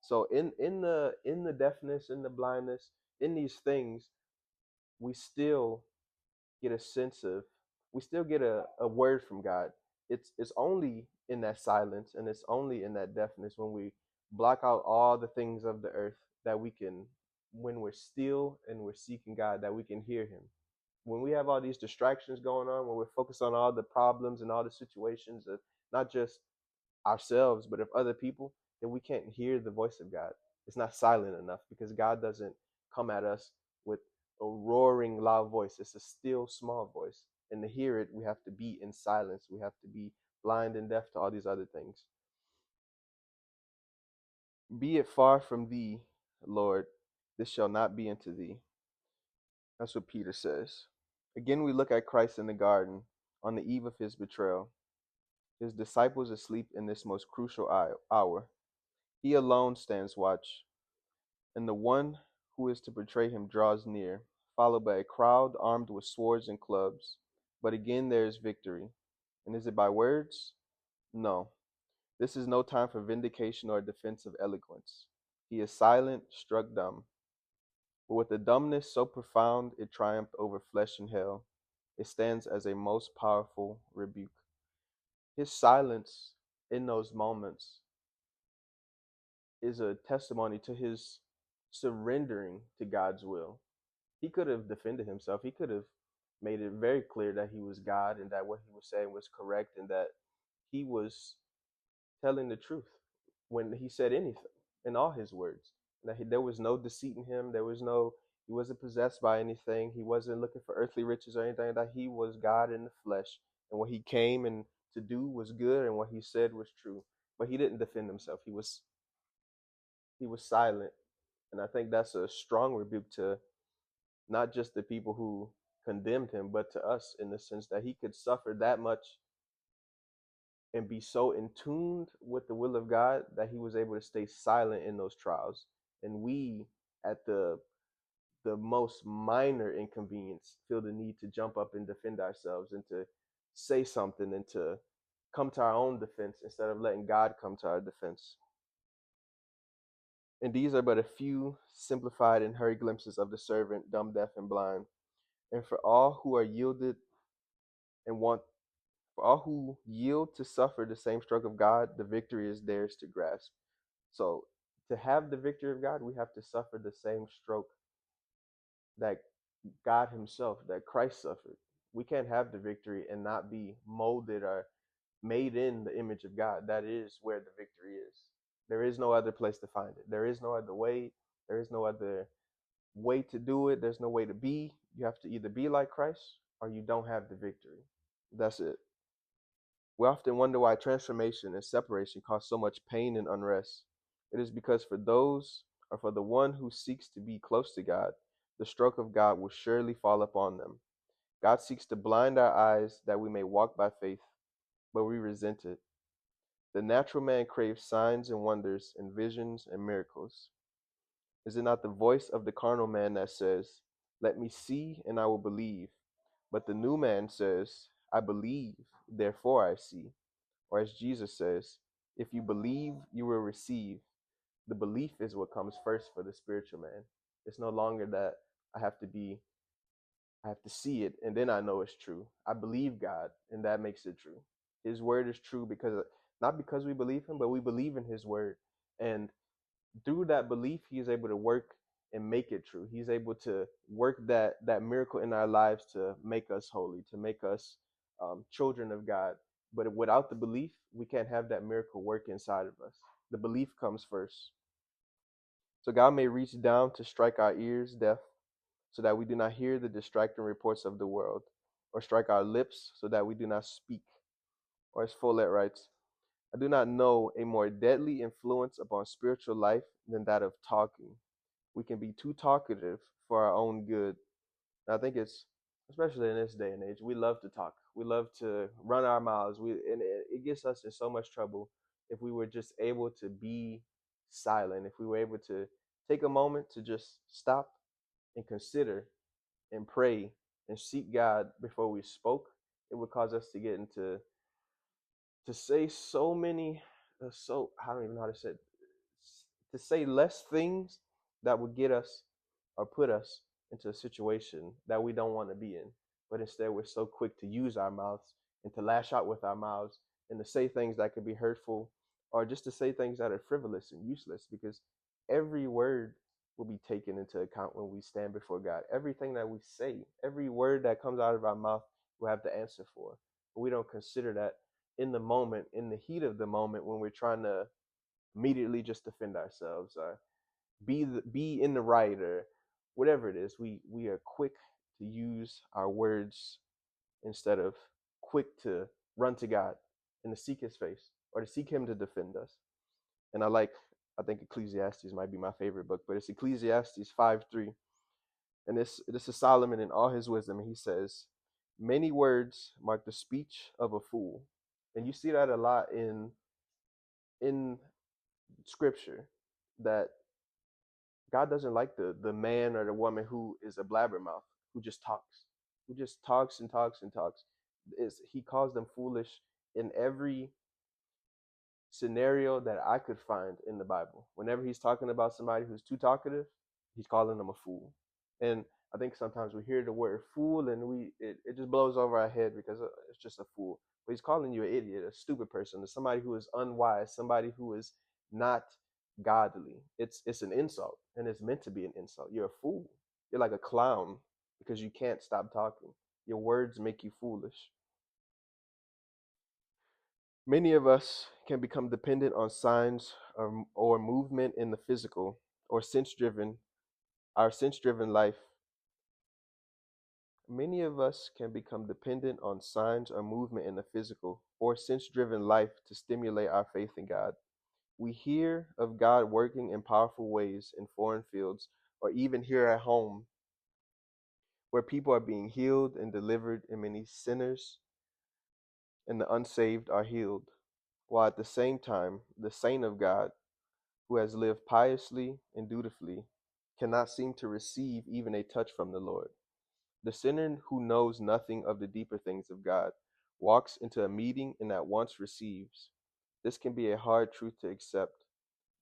So in the deafness, in the blindness, in these things, we still get a sense of we still get a word from God. It's only in that silence, and it's only in that deafness, when we block out all the things of the earth, that we can, when we're still and we're seeking God, that we can hear him. When we have all these distractions going on, when we're focused on all the problems and all the situations of not just ourselves, but of other people, then we can't hear the voice of God. It's not silent enough, because God doesn't come at us with a roaring loud voice. It's a still small voice. And to hear it, we have to be in silence. We have to be blind and deaf to all these other things. "Be it far from thee, Lord, this shall not be unto thee." That's what Peter says. Again, we look at Christ in the garden on the eve of his betrayal. His disciples asleep in this most crucial hour. He alone stands watch, and the one who is to betray him draws near, followed by a crowd armed with swords and clubs. But again there is victory. And is it by words? No. This is no time for vindication or defense of eloquence. He is silent, struck dumb. But with a dumbness so profound it triumphed over flesh and hell, it stands as a most powerful rebuke. His silence in those moments is a testimony to his surrendering to God's will. He could have defended himself. He could have made it very clear that he was God, and that what he was saying was correct, and that he was telling the truth when he said anything in all his words. That there was no deceit in him. He wasn't possessed by anything. He wasn't looking for earthly riches or anything. That he was God in the flesh, and what he came and to do was good, and what he said was true. But he didn't defend himself. He was silent, and I think that's a strong rebuke to not just the people who condemned him, but to us, in the sense that he could suffer that much and be so in tuned with the will of God that he was able to stay silent in those trials. And we, at the most minor inconvenience, feel the need to jump up and defend ourselves, and to say something, and to come to our own defense instead of letting God come to our defense. And these are but a few simplified and hurried glimpses of the servant, dumb, deaf, and blind. And for all who are yielded and want For all who yield to suffer the same stroke of God, the victory is theirs to grasp. So, to have the victory of God, we have to suffer the same stroke that God Himself, that Christ suffered. We can't have the victory and not be molded or made in the image of God, that is where the victory is. There is no other place to find it. There is no other way. There is no other way to do it. There's no way to be. You have to either be like Christ or you don't have the victory. That's it. We often wonder why transformation and separation cause so much pain and unrest. It is because for those, or for the one who seeks to be close to God, the stroke of God will surely fall upon them. God seeks to blind our eyes that we may walk by faith, but we resent it. The natural man craves signs and wonders and visions and miracles. Is it not the voice of the carnal man that says, "Let me see and I will believe"? But the new man says, "I believe, therefore I see." Or as Jesus says, "If you believe, you will receive." The belief is what comes first for the spiritual man. It's no longer that I have to be, I have to see it and then I know it's true. I believe God and that makes it true. His word is true because not because we believe him, but we believe in his word. And through that belief, he is able to work and make it true. He's able to work that miracle in our lives to make us holy, to make us children of God. But without the belief, we can't have that miracle work inside of us. The belief comes first. So God may reach down to strike our ears deaf so that we do not hear the distracting reports of the world, or strike our lips so that we do not speak. Or as Follette writes, I do not know a more deadly influence upon spiritual life than that of talking. We can be too talkative for our own good. And I think it's, especially in this day and age, we love to talk. We love to run our mouths. And it gets us in so much trouble if we were just able to be silent, if we were able to take a moment to just stop and consider and pray and seek God before we spoke. It would cause us to get into to say so many so I don't even know how to say it, to say less things that would get us or put us into a situation that we don't want to be in. But instead, we're so quick to use our mouths and to lash out with our mouths and to say things that could be hurtful or just to say things that are frivolous and useless because every word will be taken into account when we stand before God. Everything that we say, every word that comes out of our mouth, we'll have to answer for. But we don't consider that in the moment, in the heat of the moment, when we're trying to immediately just defend ourselves or be in the right or whatever it is. We are quick to use our words instead of quick to run to God and to seek His face or to seek Him to defend us. And I think Ecclesiastes might be my favorite book, but it's Ecclesiastes 5:3, and this is Solomon in all his wisdom, and he says, "Many words mark the speech of a fool," and you see that a lot in Scripture that God doesn't like the man or the woman who is a blabbermouth, who just talks and talks and talks. He calls them foolish in every scenario that I could find in the Bible. Whenever he's talking about somebody who's too talkative, he's calling them a fool. And I think sometimes we hear the word fool and it just blows over our head because it's just a fool. But he's calling you an idiot, a stupid person, somebody who is unwise, somebody who is not godly. It's an insult, and it's meant to be an insult. You're a fool. You're like a clown because you can't stop talking. Your words make you foolish. Many of us can become dependent on signs or movement in the physical or our sense driven life. Many of us can become dependent on signs or movement in the physical or sense driven life to stimulate our faith in God. We hear of God working in powerful ways in foreign fields or even here at home where people are being healed and delivered, and many sinners and the unsaved are healed, while at the same time, the saint of God who has lived piously and dutifully cannot seem to receive even a touch from the Lord. The sinner who knows nothing of the deeper things of God walks into a meeting and at once receives. This can be a hard truth to accept.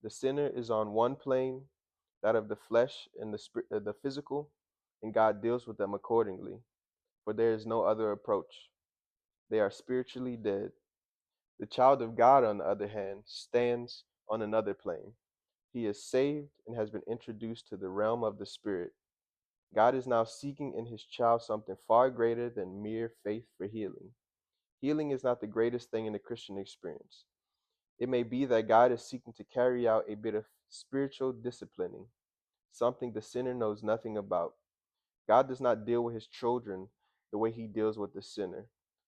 The sinner is on one plane, that of the flesh and the physical, and God deals with them accordingly, for there is no other approach. They are spiritually dead. The child of God, on the other hand, stands on another plane. He is saved and has been introduced to the realm of the Spirit. God is now seeking in his child something far greater than mere faith for healing. Healing is not the greatest thing in the Christian experience. It may be that God is seeking to carry out a bit of spiritual disciplining, something the sinner knows nothing about. God does not deal with his children the way he deals with the sinner,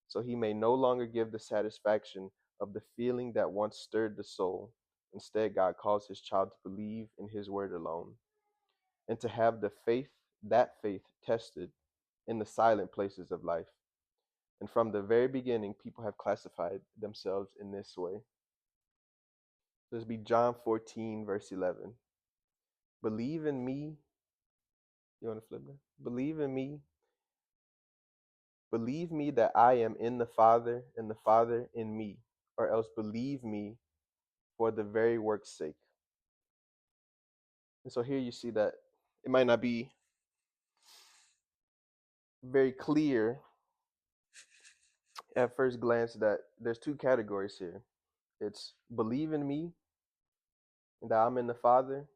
so he may no longer give the satisfaction of the feeling that once stirred the soul. Instead, God calls his child to believe in his word alone and to have that faith tested in the silent places of life. And from the very beginning, people have classified themselves in this way. This be John 14, verse 11. Believe in me. You want to flip that? Believe me that I am in the Father and the Father in me, or else believe me for the very work's sake. And so here you see that it might not be very clear at first glance that there's two categories here. It's believe in me and that I'm in the Father,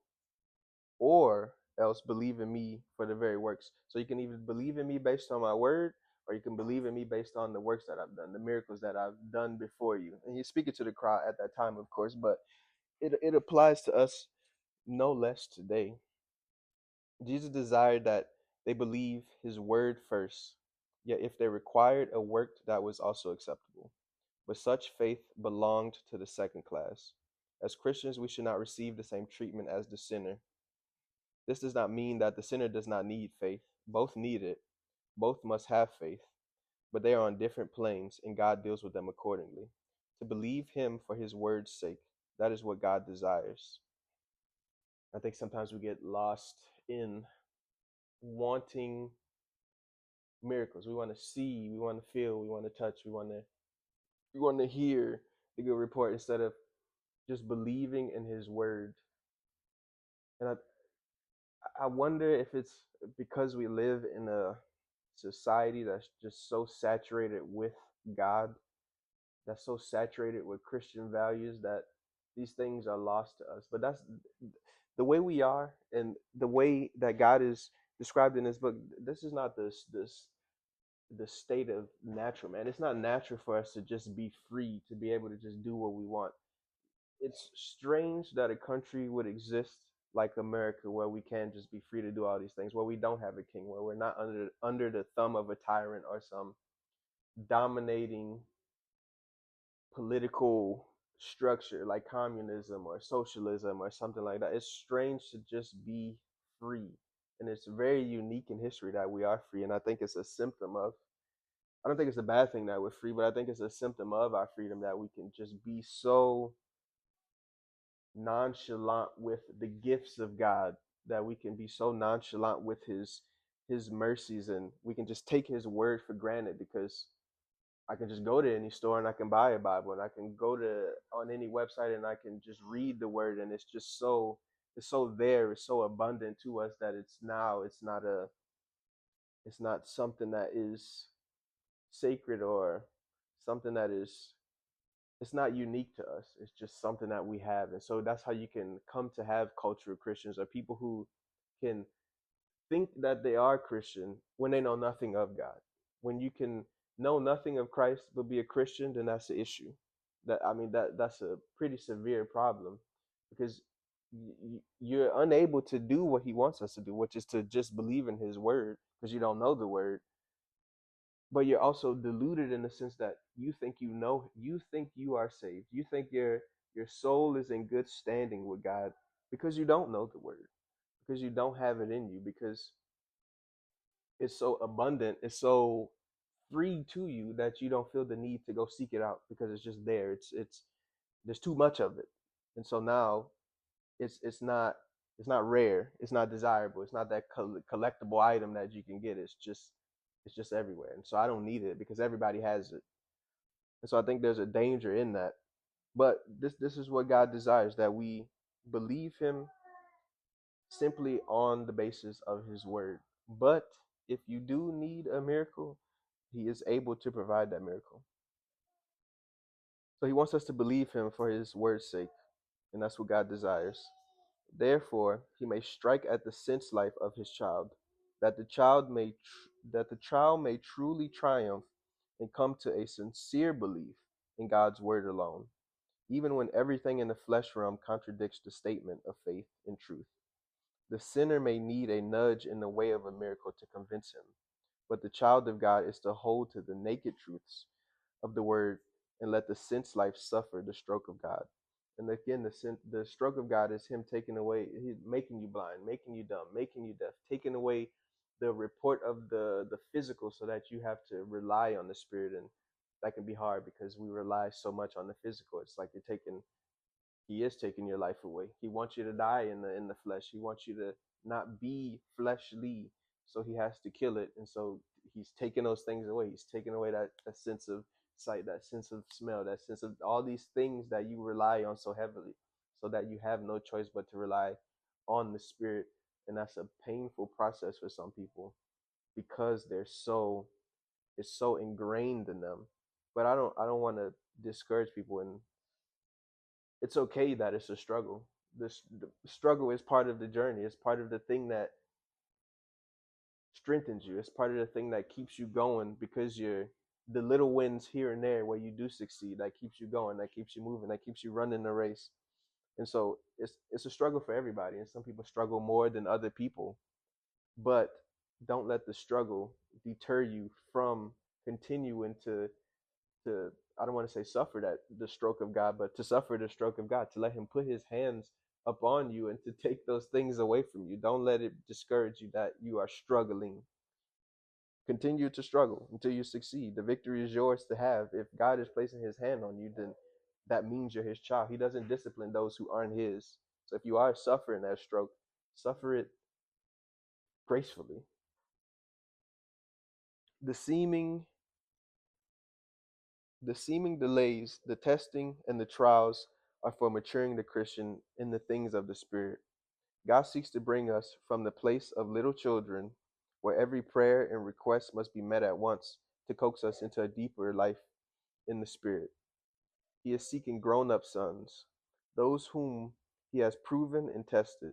or else believe in me for the very works. So you can either believe in me based on my word, or you can believe in me based on the works that I've done, the miracles that I've done before you. And he's speaking to the crowd at that time, of course, but it applies to us no less today. Jesus desired that they believe his word first, yet if they required a work, that was also acceptable. But such faith belonged to the second class. As Christians, we should not receive the same treatment as the sinner. This does not mean that the sinner does not need faith. Both need it. Both must have faith, but they are on different planes, and God deals with them accordingly. To believe him for his word's sake, that is what God desires. I think sometimes we get lost in wanting miracles. We want to see, we want to feel, we want to touch, we want to hear the good report instead of just believing in his word. And I wonder if it's because we live in a society that's just so saturated with God, that's so saturated with Christian values that these things are lost to us. But that's the way we are, and the way that God is described in this book. This is not this the state of natural man. It's not natural for us to just be free, to be able to just do what we want. It's strange that a country would exist like America where we can just be free to do all these things, where we don't have a king, where we're not under the thumb of a tyrant or some dominating political structure like communism or socialism or something like that. It's strange to just be free. And it's very unique in history that we are free. And I think it's a symptom of, I don't think it's a bad thing that we're free, but I think it's a symptom of our freedom that we can just be so nonchalant with the gifts of God, that we can be so nonchalant with his mercies, and we can just take his word for granted because I can just go to any store and I can buy a Bible, and I can go to on any website and I can just read the word, and it's so there, it's so abundant to us that it's not something that is sacred or something that is, it's not unique to us. It's just something that we have. And so that's how you can come to have cultural Christians, or people who can think that they are Christian when they know nothing of God. When you can know nothing of Christ but be a Christian, then that's the issue. That's a pretty severe problem, because you're unable to do what he wants us to do, which is to just believe in his word, because you don't know the word. But you're also deluded in the sense that you think you are saved. You think your soul is in good standing with God because you don't know the word, because you don't have it in you, because it's so abundant, it's so free to you that you don't feel the need to go seek it out because it's just there. It's there's too much of it. And so now it's not, it's not rare, it's not desirable, it's not that collectible item that you can get. It's just everywhere. And so I don't need it because everybody has it. And so I think there's a danger in that. But this is what God desires, that we believe him simply on the basis of his word. But if you do need a miracle, he is able to provide that miracle. So he wants us to believe him for his word's sake, and that's what God desires. Therefore, he may strike at the sense life of his child, that the child may truly triumph and come to a sincere belief in God's word alone, even when everything in the flesh realm contradicts the statement of faith and truth. The sinner may need a nudge in the way of a miracle to convince him, but the child of God is to hold to the naked truths of the word and let the sense life suffer the stroke of God. And again, the stroke of God is Him taking away, He making you blind, making you dumb, making you deaf, taking away the report of the physical, so that you have to rely on the spirit, and that can be hard because we rely so much on the physical. It's like He is taking your life away. He wants you to die in the flesh. He wants you to not be fleshly, so He has to kill it. And so He's taking those things away. He's taking away that sense of sight, that sense of smell, that sense of all these things that you rely on so heavily, so that you have no choice but to rely on the spirit. And that's a painful process for some people, because it's so ingrained in them. But I don't want to discourage people, and it's okay that it's a struggle. The struggle is part of the journey. It's part of the thing that strengthens you. It's part of the thing that keeps you going, because you're the little wins here and there where you do succeed, that keeps you going, that keeps you moving, that keeps you running the race. And so it's a struggle for everybody, and some people struggle more than other people. But don't let the struggle deter you from continuing to I don't want to say suffer that the stroke of God, but to suffer the stroke of God, to let Him put His hands upon you and to take those things away from you. Don't let it discourage you that you are struggling. Continue to struggle until you succeed. The victory is yours to have. If God is placing His hand on you, then that means you're His child. He doesn't discipline those who aren't His. So if you are suffering that stroke, suffer it gracefully. The seeming The seeming delays, the testing, and the trials are for maturing the Christian in the things of the Spirit. God seeks to bring us from the place of little children, where every prayer and request must be met at once, to coax us into a deeper life in the Spirit. He is seeking grown up sons, those whom He has proven and tested.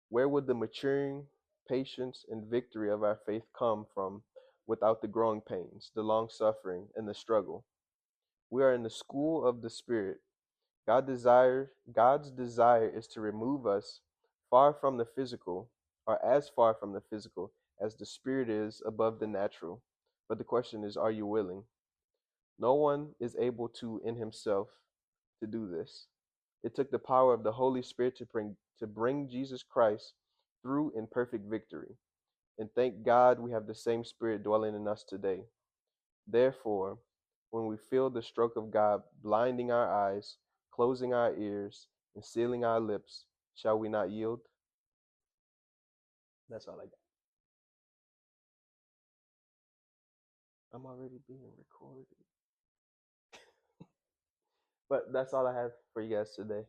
Where would the maturing, patience, and victory of our faith come from without the growing pains, the long suffering, and the struggle? We are in the school of the Spirit. God's desire is to remove us far from the physical, or as far from the physical as the spirit is above the natural. But the question is, are you willing? No one is able to in himself to do this. It took the power of the Holy Spirit to bring Jesus Christ through in perfect victory. And thank God we have the same Spirit dwelling in us today. Therefore, when we feel the stroke of God blinding our eyes, closing our ears, and sealing our lips, shall we not yield? That's all I got. I'm already being recorded. But that's all I have for you guys today.